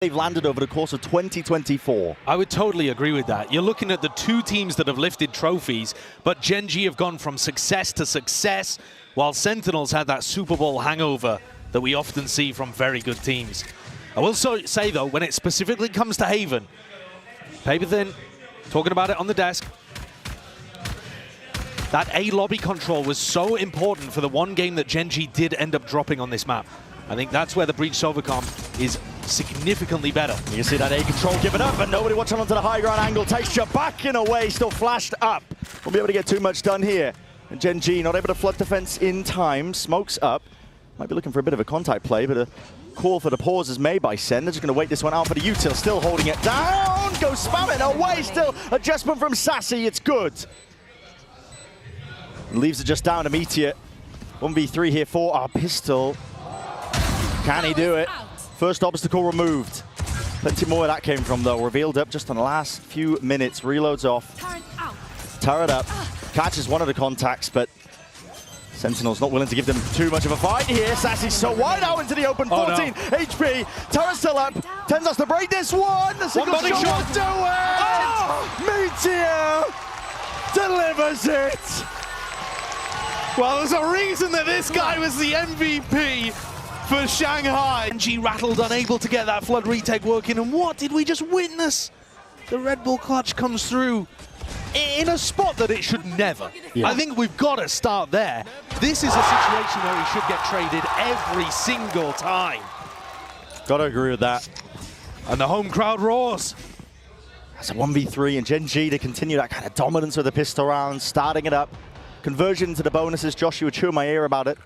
they've landed over the course of 2024. I would totally agree with that. You're looking at the two teams that have lifted trophies, but Gen.G have gone from success to success, while Sentinels had that Super Bowl hangover that we often see from very good teams. I will say, though, when it specifically comes to Haven, paper thin, talking about it on the desk, that A lobby control was so important for the one game that Gen.G did end up dropping on this map. I think that's where the Breach Overcom is significantly better. You can see that A control given up, and nobody watching onto the high ground angle. Texture back in a way, still flashed up. Won't be able to get too much done here. And Gen.G not able to flood defense in time. Smokes up. Might be looking for a bit of a contact play, but a call for the pause is made by Sen. They're just going to wait this one out for the util. Still holding it down. Go spam it away. Still adjustment from Sassy. It's good. Leaves it just down to Meteor. 1v3 here for our pistol. Can he do it? First obstacle removed. Plenty more where that came from, though. Revealed up just on the last few minutes. Reloads off. Turret up. Catches one of the contacts, but Sentinels not willing to give them too much of a fight here. Sassy's so wide out into the open. 14 HP. Turret still up. Tens us to break this one. The single shot will do it. Meteor delivers it. Well, there's a reason that this guy was the MVP for Shanghai. Gen.G rattled, unable to get that flood retake working, and what did we just witness? The Red Bull clutch comes through in a spot that it should never. Yeah. I think we've got to start there. This is a situation where he should get traded every single time. Gotta agree with that. And the home crowd roars. That's a 1v3, and Gen.G to continue that kind of dominance with the pistol round, starting it up. Conversion to the bonuses. Josh, you were chewing my ear about it.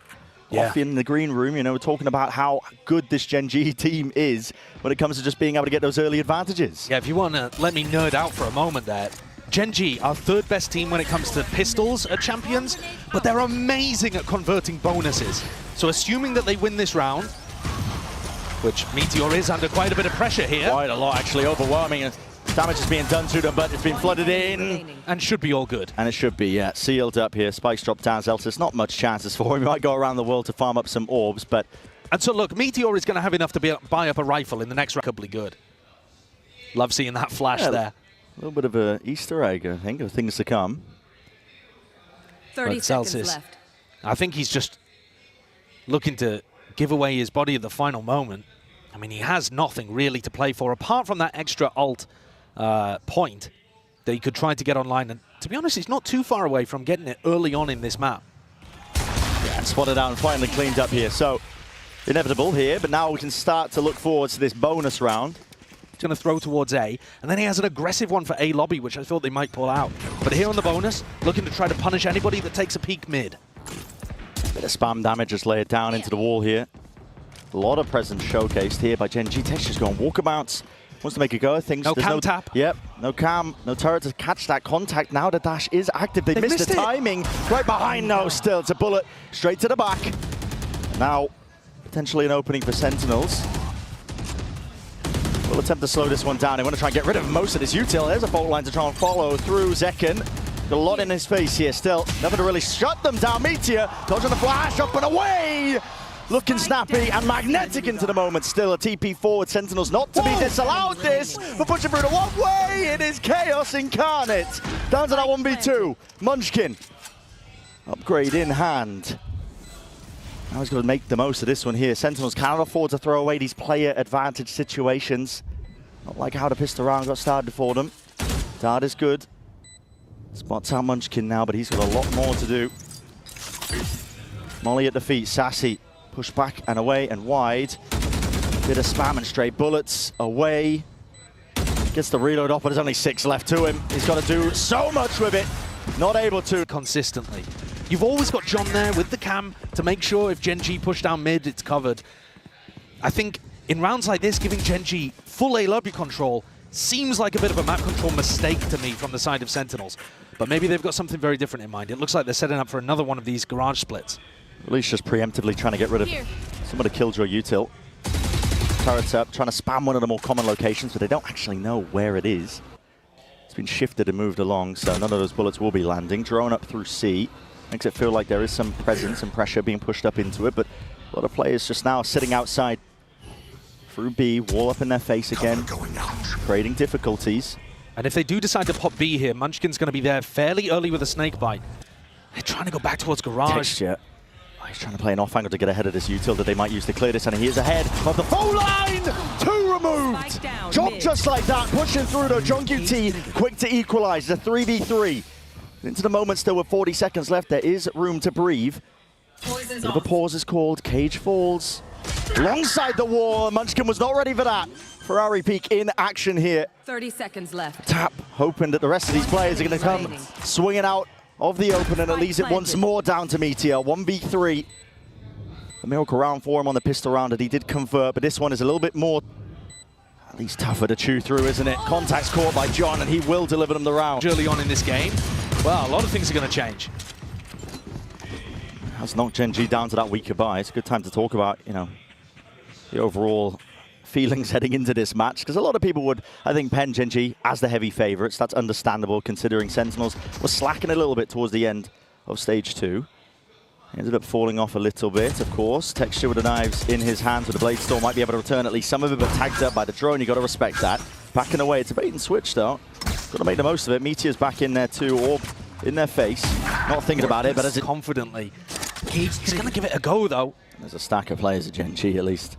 Yeah. Off in the green room, you know, we're talking about how good this Gen.G team is when it comes to just being able to get those early advantages. Yeah, if you want to let me nerd out for a moment there, Gen.G, our third best team when it comes to pistols at Champions, but they're amazing at converting bonuses. So assuming that they win this round, which Meteor is under quite a bit of pressure here. Quite a lot, actually, overwhelming. Damage is being done to them, but it's been flooded in. And should be all good. And it should be, yeah. Sealed up here. Spikes drop down. Zeltis, not much chances for him. He might go around the world to farm up some orbs, but... And so, look, Meteor is going to have enough to buy up a rifle in the next round. Be good. Love seeing that flash there. A little bit of an Easter egg, I think, of things to come. 30 seconds left. I think he's just looking to give away his body at the final moment. I mean, he has nothing really to play for, apart from that extra ult point that he could try to get online. And to be honest, he's not too far away from getting it early on in this map. Yeah, spotted out and finally cleaned up here. So, inevitable here, but now we can start to look forward to this bonus round. He's going to throw towards A, and then he has an aggressive one for A lobby, which I thought they might pull out. But here on the bonus, looking to try to punish anybody that takes a peek mid. Bit of spam damage just laid down into the wall here. A lot of presence showcased here by Gen.G. Texture's going walkabouts. Wants to make a go of things. No cam tap. Yep, no cam, no turret to catch that contact. Now the dash is active. They missed the timing. Right behind, no, still. It's a bullet straight to the back. Now, potentially an opening for Sentinels. We'll attempt to slow this one down. They want to try and get rid of most of this util. There's a bolt line to try and follow through Zekken. Got a lot in his face here still. Nothing to really shut them down. Meteor dodging the flash, up and away. Looking snappy and magnetic into the moment. Still a TP forward. Sentinels not to be disallowed this, but pushing through the one way. It is chaos incarnate. Down to that 1v2. Munchkin. Upgrade in hand. Now he's going to make the most of this one here. Sentinels cannot afford to throw away these player advantage situations. Not like how the pistol round got started for them. Dart is good. Spots out Munchkin now, but he's got a lot more to do. Molly at the feet. Sassy. Push back and away and wide. Bit of spam and straight bullets away. Gets the reload off, but there's only 6 left to him. He's got to do so much with it. Not able to. Consistently. You've always got John there with the cam to make sure if Gen.G push down mid, it's covered. I think in rounds like this, giving Gen.G full A lobby control seems like a bit of a map control mistake to me from the side of Sentinels. But maybe they've got something very different in mind. It looks like they're setting up for another one of these garage splits. At least just preemptively trying to get rid of some of the killjoy util. Turrets up, trying to spam one of the more common locations, but they don't actually know where it is. It's been shifted and moved along, so none of those bullets will be landing. Drone up through C. Makes it feel like there is some presence and pressure being pushed up into it, but a lot of players just now sitting outside through B, wall up in their face again, creating difficulties. And if they do decide to pop B here, Munchkin's going to be there fairly early with a snake bite. They're trying to go back towards Garage. Texture. Oh, he's trying to play an off angle to get ahead of this util that they might use to clear this, and he is ahead of the phone line! 2 removed! Job just like that, pushing through though. Gen.G quick to equalize. It's a 3v3. Into the moment still with 40 seconds left. There is room to breathe. Bit of a pause is called. Cage falls alongside the wall. Munchkin was not ready for that. Ferrari Peak in action here. 30 seconds left. Tap, hoping that the rest of these players are going to come swinging out of the open, and it leaves it once more down to Meteor. 1v3. A miracle round for him on the pistol round, and he did convert, but this one is a little bit more, at least tougher to chew through, isn't it? Contact's caught by John, and he will deliver them the round. Early on in this game, well, a lot of things are going to change. That's knocked Gen.G down to that weaker buy. It's a good time to talk about, you know, the overall feelings heading into this match, because a lot of people would, I think, pen Gen.G as the heavy favorites. That's understandable considering Sentinels was slacking a little bit towards the end of stage 2. Ended up falling off a little bit, of course. Texture with the knives in his hands with the Blade Storm might be able to return at least some of it, but tagged up by the drone. You got to respect that. Backing away, it's a bait and switch though. Got to make the most of it. Meteor's back in there too, or in their face. Not thinking about it, but as it confidently. He's going to give it a go though. There's a stack of players at Gen.G at least.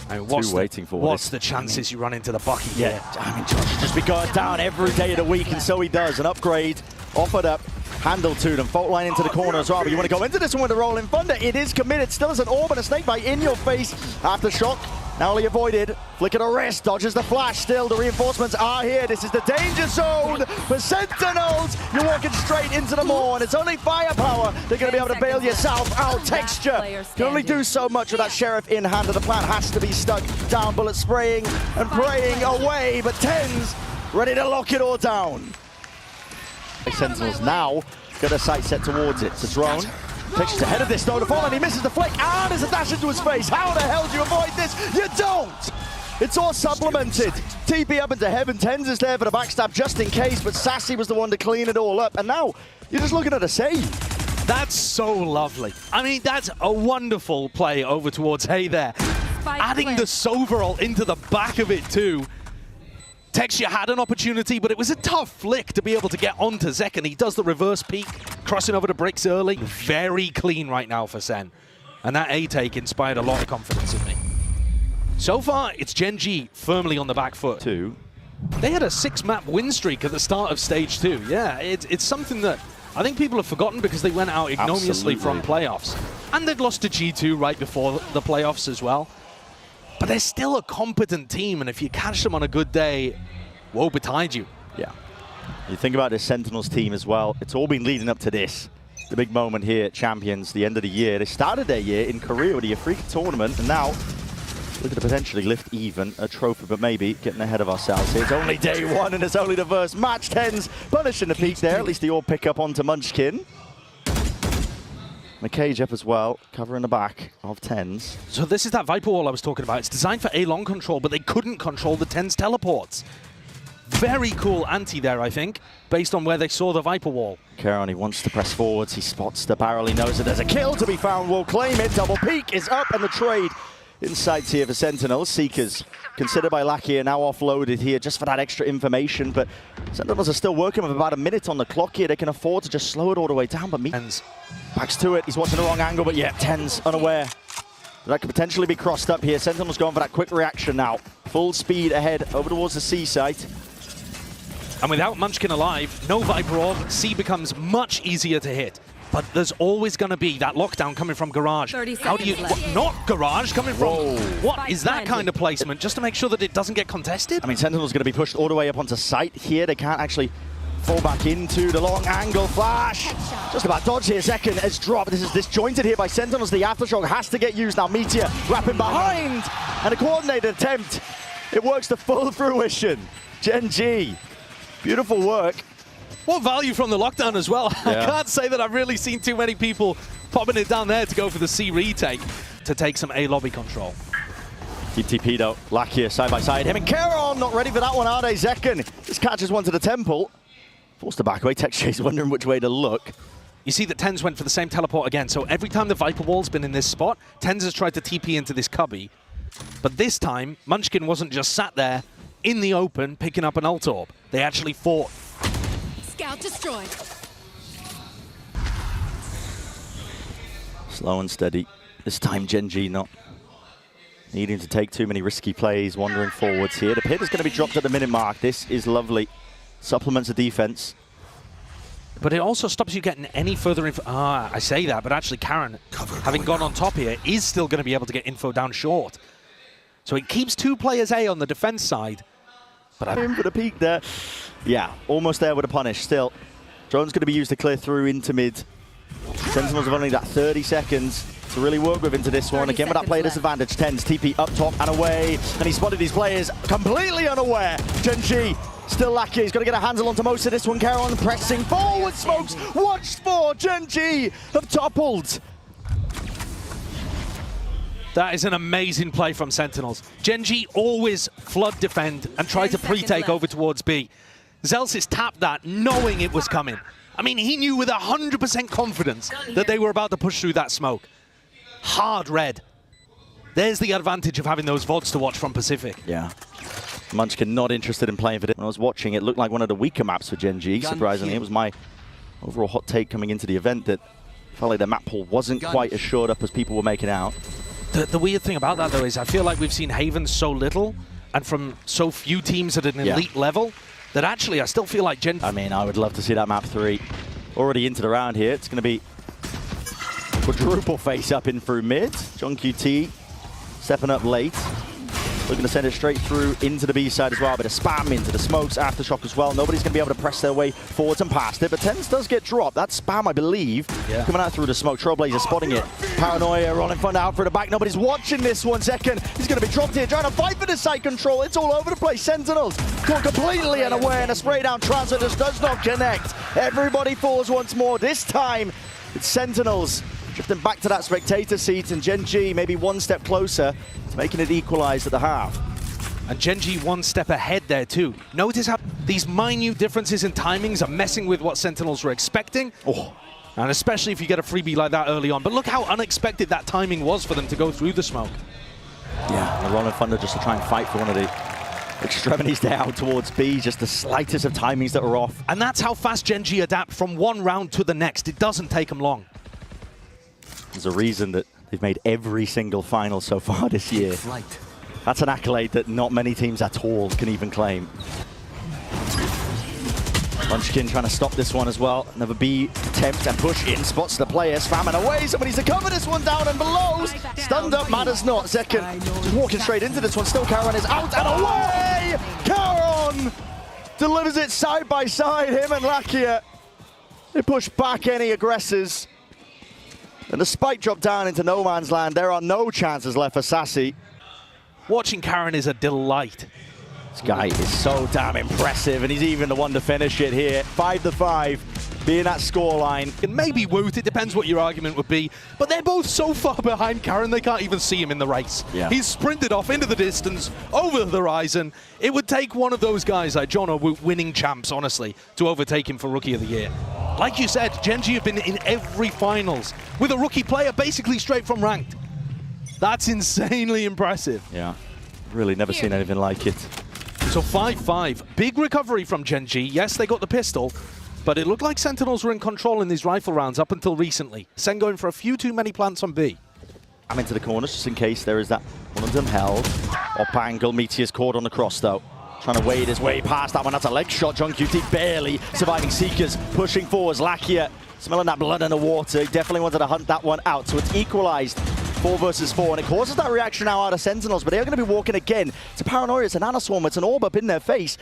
I mean, waiting for what's the chances you run into the bucket here? I mean, Josh should just be going down every day of the week, and so he does. An upgrade offered up, handle to them. Fault line into the corner as well, but you want to go into this one with a rolling thunder. It is committed, still as an orb and a snake bite in your face. Aftershock, narrowly avoided. Flick of the wrist, dodges the flash still. The reinforcements are here. This is the danger zone for Sentinels. You're walking straight into the maw, and it's only firepower. They're going to be able to bail yourself out. Texture can only do so much with that Sheriff in hand, and the plan has to be stuck down. Bullets spraying and praying away, but Tens ready to lock it all down. Sentinels now got a sight set towards it. It's a drone. Texture's ahead of this though, the fall, and he misses the flick, and there's a dash into his face. How the hell do you avoid this? You don't! It's all supplemented. TP up into heaven. Tens is there for the backstab just in case, but Sassy was the one to clean it all up, and now you're just looking at a save. That's so lovely. I mean, that's a wonderful play over towards Hay there. Adding the Soverall into the back of it too. Texture had an opportunity, but it was a tough flick to be able to get onto Zek, and he does the reverse peek, crossing over the bricks early. Very clean right now for Sen. And that A-take inspired a lot of confidence in me. So far, it's Gen.G firmly on the back foot. They had a 6-map win streak at the start of stage 2. Yeah, it's something that I think people have forgotten because they went out ignominiously from playoffs. And they'd lost to G2 right before the playoffs as well. But they're still a competent team, and if you catch them on a good day, woe betide you. Yeah. You think about this Sentinels team as well. It's all been leading up to this. The big moment here at Champions, the end of the year. They started their year in Korea with the Afrika tournament, and now looking to potentially lift even a trophy, but maybe getting ahead of ourselves here. It's only day 1, and it's only the first match. Tens punishing the peak there. At least they all pick up onto Munchkin. The cage up as well, covering the back of Tens. So this is that Viper Wall I was talking about. It's designed for A-long control, but they couldn't control the Tens teleports. Very cool anti there, I think, based on where they saw the Viper Wall. Caron, he wants to press forwards. He spots the barrel. He knows that there's a kill to be found. Will claim it. Double peak is up, and the trade insights here for Sentinels. Seekers considered by Lackey are now offloaded here just for that extra information, but Sentinels are still working with about a minute on the clock here. They can afford to just slow it all the way down, but Tens backs to it. He's watching the wrong angle, but yeah, Tens unaware. That could potentially be crossed up here. Sentinels going for that quick reaction now. Full speed ahead over towards the C site. And without Munchkin alive, no Viper Orb, C becomes much easier to hit. But there's always going to be that lockdown coming from Garage. How do you... not Garage, coming from... Whoa. What is that kind of placement? Just to make sure that it doesn't get contested? I mean, Sentinel's going to be pushed all the way up onto site here. They can't actually fall back into the long angle flash. Just about dodge here. Second has dropped. This is disjointed here by Sentinels. The Aftershock has to get used now. Meteor wrapping behind. And a coordinated attempt. It works to full fruition. Gen.G. Beautiful work. What value from the lockdown as well. Yeah. I can't say that I've really seen too many people popping it down there to go for the C retake to take some A lobby control. Keep TP though. Lakia side by side. Him and Caron not ready for that one, are they? Zekken just catches one to the temple. Forced to back away. Texture's wondering which way to look. You see that Tens went for the same teleport again. So every time the Viper Wall's been in this spot, Tens has tried to TP into this cubby. But this time, Munchkin wasn't just sat there in the open picking up an ult orb. They actually fought. Scout destroyed. Slow and steady. This time Gen.G not needing to take too many risky plays, wandering forwards here. The pit is going to be dropped at the minute mark. This is lovely. Supplements the defense. But it also stops you getting any further info. I say that, but actually Karen, having gone on top here, is still going to be able to get info down short. So it keeps 2 players A on the defense side. But in for the peak there. Yeah, almost there with a punish still. Drone's going to be used to clear through into mid. Sentinels have only got 30 seconds to really work with into this one. Again with that player disadvantage. Tens, TP up top and away. And he spotted these players completely unaware. Gen.G still lucky. He's got to get a handle onto most of this one. Caron pressing forward. Smokes watched for. Gen.G have toppled. That is an amazing play from Sentinels. Gen.G always flood defend and try to pre-take over towards B. Zelsis tapped that knowing it was coming. I mean, he knew with 100% confidence that they were about to push through that smoke. Hard red. There's the advantage of having those VODs to watch from Pacific. Yeah. Munchkin not interested in playing for it. When I was watching, it looked like one of the weaker maps for Gen.G, surprisingly. It was my overall hot take coming into the event that felt like the map pool wasn't quite as shored up as people were making out. The weird thing about that, though, is I feel like we've seen Haven so little and from so few teams at an elite level that actually I still feel like I mean, I would love to see that map 3 already into the round here. It's going to be quadruple face up in through mid. John QT stepping up late. Looking to send it straight through into the B side as well. A bit of spam into the smokes, aftershock as well. Nobody's going to be able to press their way forwards and past it. But Tens does get dropped. That spam, I believe, coming out through the smoke. Trailblazer spotting it. Paranoia rolling front out for the back. Nobody's watching this one. Second, he's going to be dropped here. Trying to fight for the side control. It's all over the place. Sentinels caught completely unaware, and a spray down transfer just does not connect. Everybody falls once more. This time, it's Sentinels drifting back to that spectator seat, and Gen.G maybe one step closer to making it equalized at the half. And Gen.G one step ahead there too. Notice how these minute differences in timings are messing with what Sentinels were expecting. And especially if you get a freebie like that early on. But look how unexpected that timing was for them to go through the smoke. Yeah, the Rolling Thunder just to try and fight for one of the extremities there out towards B, just the slightest of timings that were off. And that's how fast Gen.G adapt from one round to the next. It doesn't take them long. There's a reason that they've made every single final so far this year. That's an accolade that not many teams at all can even claim. Munchkin trying to stop this one as well. Another B attempt and push in, spots the player, spamming away. Somebody's to cover this one down and below. Stunned up, matters not. Second, just walking straight into this one. Still Caron is out and away! Caron delivers it side by side, him and Lakia. They push back any aggressors. And the spike drop down into no man's land. There are no chances left for Sassy. Watching Karen is a delight. This guy is so damn impressive, and he's even the one to finish it here. 5-5, being that scoreline. And maybe Woot, it depends what your argument would be, but they're both so far behind Karen, they can't even see him in the race. Yeah. He's sprinted off into the distance, over the horizon. It would take one of those guys like John or Woot, winning champs, honestly, to overtake him for Rookie of the Year. Like you said, Gen.G have been in every finals with a rookie player basically straight from ranked. That's insanely impressive. Yeah, really never seen anything like it. So 5-5, big recovery from Gen.G. Yes, they got the pistol, but it looked like Sentinels were in control in these rifle rounds up until recently. Sen going for a few too many plants on B. I'm into the corners just in case there is that one of them held. Up angle, Meteor's caught on the cross though. Trying to wade his way past that one. That's a leg shot. John QT barely surviving. Seekers pushing forwards. Lakia smelling that blood in the water. He definitely wanted to hunt that one out. So it's equalized 4 versus 4. And it causes that reaction now out of Sentinels. But they're going to be walking again. It's a Paranoia. It's a Nanoswarm. It's an orb up in their face.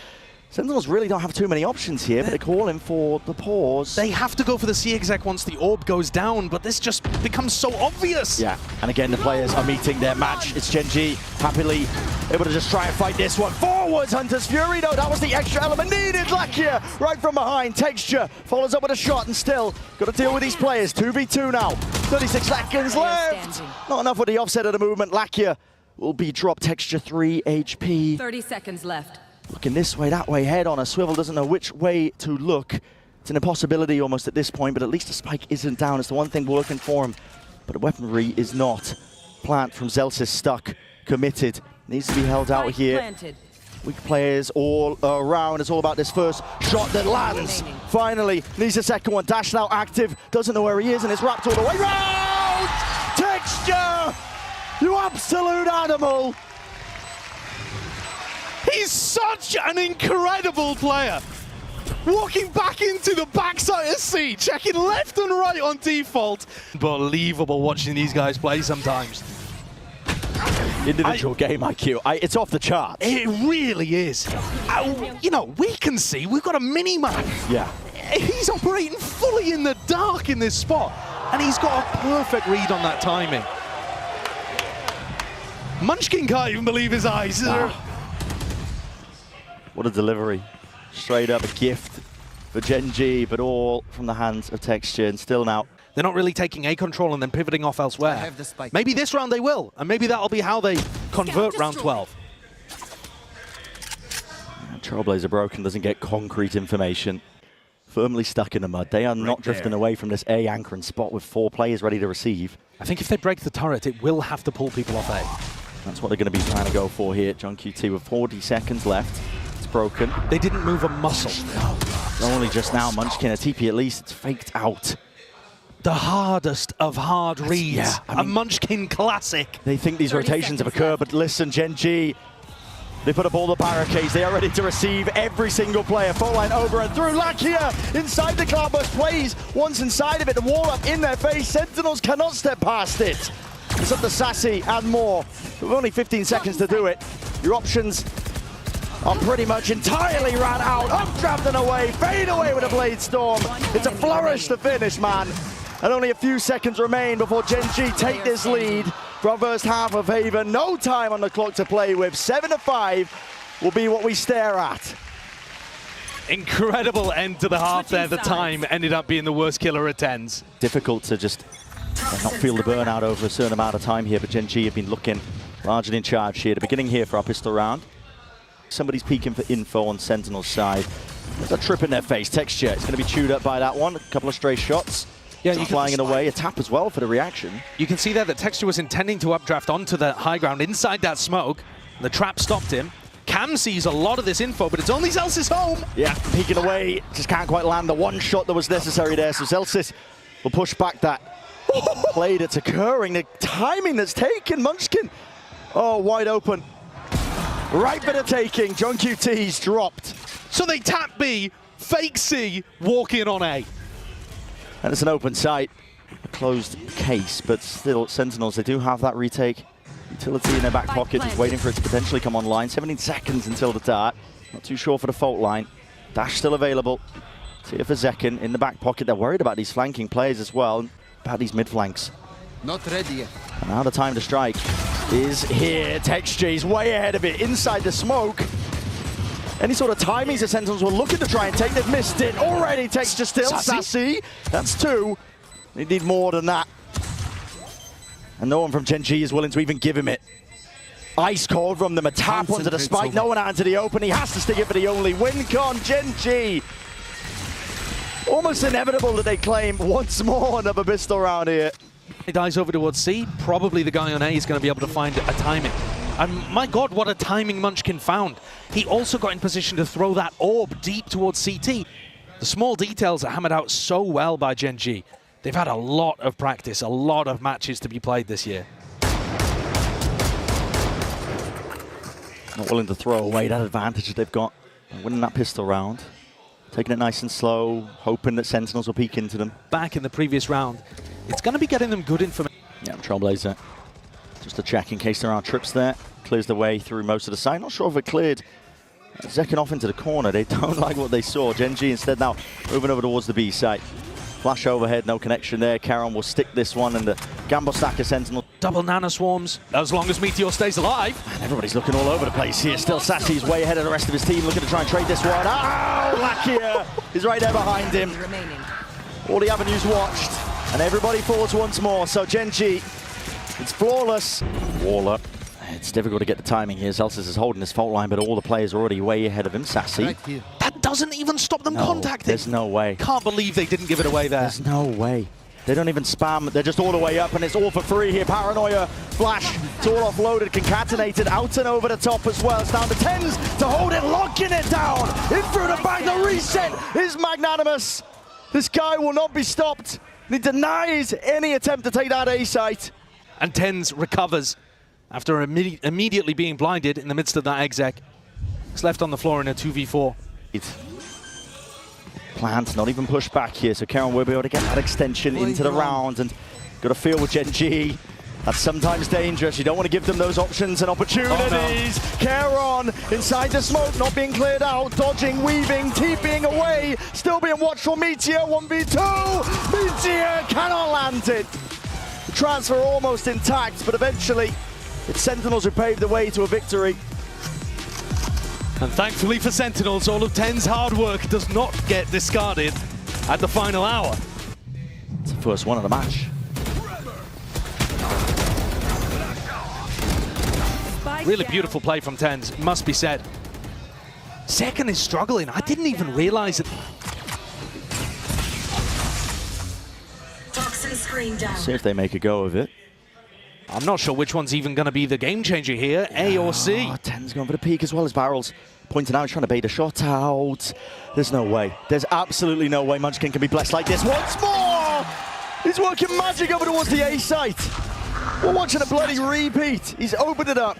Sentinels really don't have too many options here, but they're calling for the pause. They have to go for the C-exec once the orb goes down, but this just becomes so obvious. Yeah, and again, the players are meeting their match. It's Gen.G happily able to just try and fight this one. Forwards, Hunter's Fury, though. That was the extra element needed. Lakia right from behind. Texture follows up with a shot, and still got to deal with these players. 2v2 now. 36 seconds left. Not enough with the offset of the movement. Lakia will be dropped. Texture 3 HP. 30 seconds left. Looking this way, that way, head on a swivel, doesn't know which way to look. It's an impossibility almost at this point, but at least the spike isn't down. It's the one thing working for him, but the weaponry is not. Plant from Zelsis stuck committed. Needs to be held out Spike here. planted. Weak players all around. It's all about this first shot that lands. Finally, needs a second one. Dash now active. Doesn't know where he is, and it's wrapped all the way round. Texture! You absolute animal! He's such an incredible player. Walking back into the backside of C, checking left and right on default. Unbelievable watching these guys play sometimes. Individual game IQ. It's off the charts. It really is. You know, we can see we've got a mini-map. Yeah. He's operating fully in the dark in this spot, and he's got a perfect read on that timing. Munchkin can't even believe his eyes. What a delivery. Straight up a gift for Gen.G, but all from the hands of Texture, and still now. They're not really taking A control and then pivoting off elsewhere. I have the spike. Maybe this round they will, and maybe that'll be how they convert round 12. Trailblazer broken, doesn't get concrete information. Firmly stuck in the mud. They are not drifting away from this A anchoring spot with 4 players ready to receive. I think if they break the turret, it will have to pull people off A. That's what they're going to be trying to go for here. John QT with 40 seconds left. It's broken. They didn't move a muscle. Only just now, Munchkin, a TP at least. It's faked out. The hardest of hard reads. Yeah, a Munchkin classic. They think these 30 rotations have seconds occurred, left. but listen, Gen.G, they put up all the barricades. They are ready to receive every single player. Full line over and through. Lakia inside the Cloudburst plays. Once inside of it, the wall up in their face. Sentinels cannot step past it. It's up to Sassy and more. With only 15 seconds to do it. Your options are pretty much entirely ran out. Updraft and away. Fade away with a Blade Storm. It's a flourish to finish, man. And only a few seconds remain before Gen.G take this lead from first half of Haven. No time on the clock to play with. 7-5 will be what we stare at. Incredible end to the half there. The time ended up being the worst killer at 10s. Difficult to just not feel the burnout over a certain amount of time here, but Gen.G have been looking largely in charge here. The beginning here for our pistol round. Somebody's peeking for info on Sentinel's side. There's a trip in their face. Texture, it's going to be chewed up by that one. A couple of stray shots. Yeah, you flying it away. A tap as well for the reaction. You can see there that Texture was intending to updraft onto the high ground inside that smoke. The trap stopped him. Cam sees a lot of this info, but it's only Zelsis home. Yeah, peeking away. Just can't quite land the one shot that was necessary there. So Zelsis will push back that play that's occurring. The timing that's taken. Munchkin, oh, wide open. Right bit of taking. John QT's dropped. So they tap B, fake C, walk in on A. And it's an open site, a closed case, but still, Sentinels, they do have that retake utility in their back pocket, just waiting for it to potentially come online. 17 seconds until the dart. Not too sure for the fault line. Dash still available. Here for Zekken in the back pocket. They're worried about these flanking players as well, about these mid flanks. Not ready yet. And now the time to strike is here. Texture's way ahead of it, inside the smoke. Any sort of timings the Sentinels were looking to try and take, they've missed it. Already Texture still, Sassy. That's 2. They need more than that. And no one from Gen.G is willing to even give him it. Ice cold from them, a tap onto the spike. No one out into the open. He has to stick it for the only win con. Gen.G. Almost inevitable that they claim once more another pistol round here. He dives over towards C. Probably the guy on A is going to be able to find a timing. And my God, what a timing Munchkin found. He also got in position to throw that orb deep towards CT. The small details are hammered out so well by Gen.G. They've had a lot of practice, a lot of matches to be played this year. Not willing to throw away that advantage they've got. Winning that pistol round. Taking it nice and slow, hoping that Sentinels will peek into them. Back in the previous round, it's going to be getting them good information. Yeah, Trailblazer. Just a check in case there are trips there. Clears the way through most of the side. Not sure if it cleared Zekken off into the corner. They don't like what they saw. Gen.G instead now moving over towards the B site. Flash overhead, no connection there. Karon will stick this one, and the Gamble Stacker Sentinel. Double nano swarms, as long as Meteor stays alive. And everybody's looking all over the place here. Still Sassy's way ahead of the rest of his team, looking to try and trade this one. Oh, Lakia is right there behind him. Remaining. All the avenues watched, and everybody falls once more. So Gen.G, it's flawless. Wall up. It's difficult to get the timing here. Zelsis is holding this fault line, but all the players are already way ahead of him. Sassy. Right here. That doesn't even stop them contacting. There's no way. Can't believe they didn't give it away there. There's no way. They don't even spam, they're just all the way up, and it's all for free here. Paranoia, flash, it's all offloaded, concatenated, out and over the top as well. It's down to TenZ to hold it, locking it down. In through the back, the reset is magnanimous. This guy will not be stopped. He denies any attempt to take that A site. And TenZ recovers after immediately being blinded in the midst of that exec. He's left on the floor in a 2v4. Plans not even pushed back here, so Karen will be able to get that extension into the round, and got a feel with Gen.G. That's sometimes dangerous. You don't want to give them those options and opportunities. Oh, no. Karen inside the smoke, not being cleared out, dodging, weaving, TPing away, still being watched for Meteor, 1v2. Meteor cannot land it. The transfer almost intact, but eventually it's Sentinels who paved the way to a victory. And thankfully for Sentinels, all of TenZ's hard work does not get discarded at the final hour. It's the first one of the match. Really beautiful play from TenZ, must be said. Second is struggling. I didn't even realize it. Toxin screen down. See if they make a go of it. I'm not sure which one's even going to be the game changer here, A or C. Oh, TenZ going for the peak as well as Barrels. Pointing out, trying to bait a shot out. There's no way. There's absolutely no way Munchkin can be blessed like this once more! He's working magic over towards the A site. We're watching a bloody repeat. He's opened it up.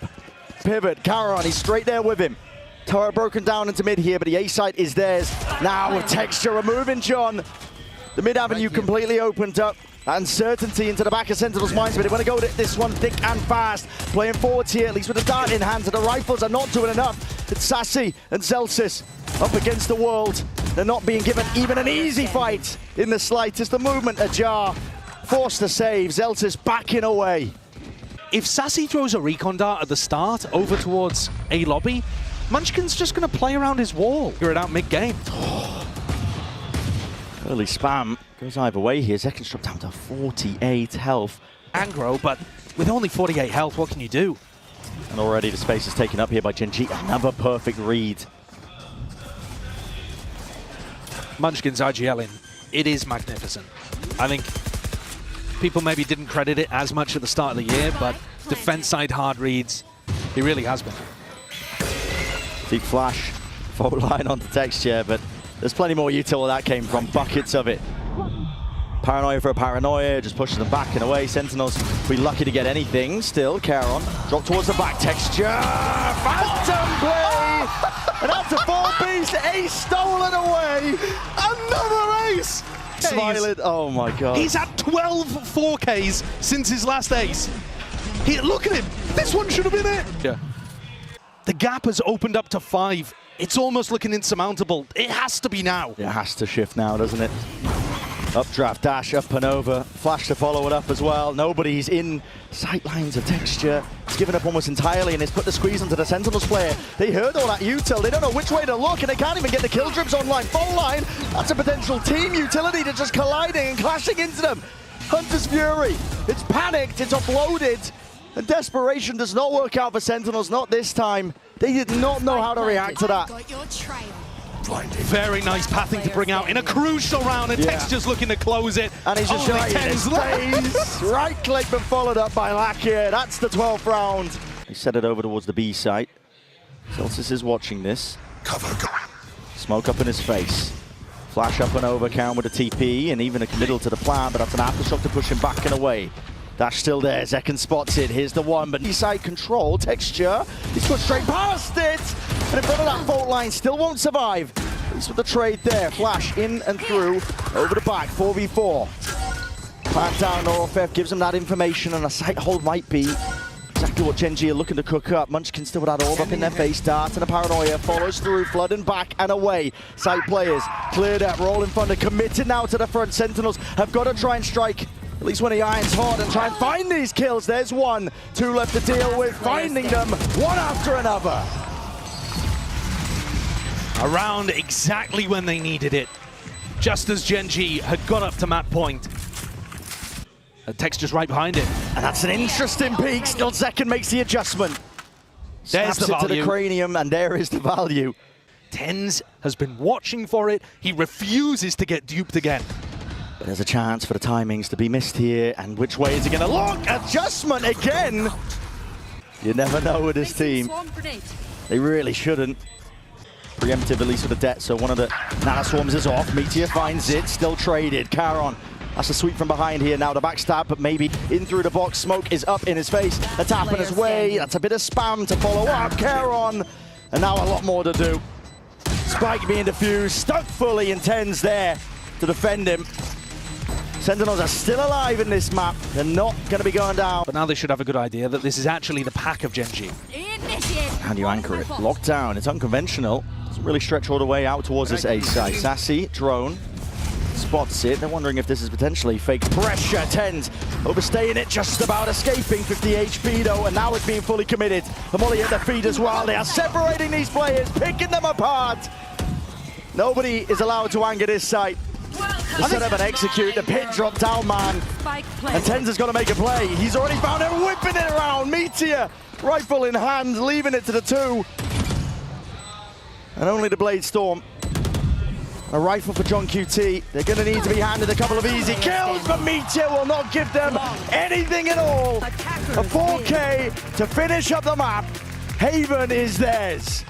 Pivot, Caron, he's straight there with him. Turret broken down into mid here, but the A site is theirs. Now with texture removing John. The mid avenue completely opened up. Uncertainty into the back of Sentinels' minds, but they want to go this one thick and fast. Playing forwards here, at least with the dart in hand, and the rifles are not doing enough. It's Sassy and Zelsis up against the world. They're not being given even an easy fight in the slightest. The movement ajar, forced to save. Zelsis backing away. If Sassy throws a recon dart at the start over towards A lobby, Munchkin's just going to play around his wall. Figure it out mid-game. Early spam goes either way here. Zekin's dropped down to 48 health. Aggro, but with only 48 health, what can you do? And already the space is taken up here by Gen.G. Another perfect read. Munchkin's IGLing, it is magnificent. I think people maybe didn't credit it as much at the start of the year, but defense side hard reads, he really has been. Deep flash, fault line onto texture, but there's plenty more util where that came from, buckets of it. Paranoia for a Paranoia, just pushes them back and away. Sentinels be lucky to get anything. Still, Caron, drop towards the back, texture, phantom play! And after 4 beast, ace stolen away! Another ace! Smiling, oh my god. He's had 12 4Ks since his last ace. Look at him, this one should have been it! Yeah. The gap has opened up to 5. It's almost looking insurmountable. It has to be now. It has to shift now, doesn't it? Updraft, dash, up and over. Flash to follow it up as well. Nobody's in sight lines of texture. It's given up almost entirely, and it's put the squeeze onto the Sentinels player. They heard all that util. They don't know which way to look, and they can't even get the kill drips online. Full line, that's a potential team utility that's just colliding and clashing into them. Hunter's Fury, it's panicked, it's offloaded. And desperation does not work out for Sentinels, not this time. They did not know how to react to that. Very nice pathing to bring out in a crucial round, and Texture's looking to close it. And he's just right click, but followed up by Lakia. That's the 12th round. He set it over towards the B site. Celsius is watching this. Smoke up in his face. Flash up and over, Karen with a TP, and even a committal to the plan, but that's an aftershock to push him back and away. Dash still there, Zekin spots it, here's the one, but side control, texture, he's put straight past it, and in front of that fault line, still won't survive. He's with the trade there, flash in and through, over the back, 4v4. Plant down, Norofef gives him that information, and a sight hold might be exactly what Gen.G are looking to cook up. Munchkin still with that orb up in their face, Dart and a Paranoia, follows through, flooding back and away. Sight players, cleared up, rolling thunder, committed now to the front. Sentinels have got to try and strike at least when he irons hard and try and find these kills. There's 1, 2 left to deal with, finding them one after another. Around exactly when they needed it, just as Gen.G had got up to map point. The Texture's right behind it. And that's an interesting peek. Still Zekin makes the adjustment. There's the value. To the cranium, and there is the TenZ has been watching for it. He refuses to get duped again. But there's a chance for the timings to be missed here. And which way is it going to look? Adjustment again. You never know with this team. They really shouldn't. Preemptive, at least with the debt. So one of the Nana Swarms is off. Meteor finds it. Still traded. Charon. That's a sweep from behind here now. The backstab, but maybe in through the box. Smoke is up in his face. A tap in his way. That's a bit of spam to follow up. Charon. And now a lot more to do. Spike being defused. Stuck fully. Intends there to defend him. Sentinels are still alive in this map. They're not going to be going down. But now they should have a good idea that this is actually the pack of Gen.G. How do you anchor it? Locked down. It's unconventional. Doesn't really stretch all the way out towards this A side. Sassy, drone, spots it. They're wondering if this is potentially fake pressure. Tens overstaying it, just about escaping. 50 HP though, and now it's being fully committed. The molly at their feet as well. They are separating these players, picking them apart. Nobody is allowed to anger this site. To set up and execute, the pit drop down, man. And Tens has got to make a play. He's already found it, whipping it around. Meteor, rifle in hand, leaving it to the two. And only the Blade Storm. A rifle for John QT. They're going to need to be handed a couple of easy kills, but Meteor will not give them anything at all. A 4K to finish up the map. Haven is theirs.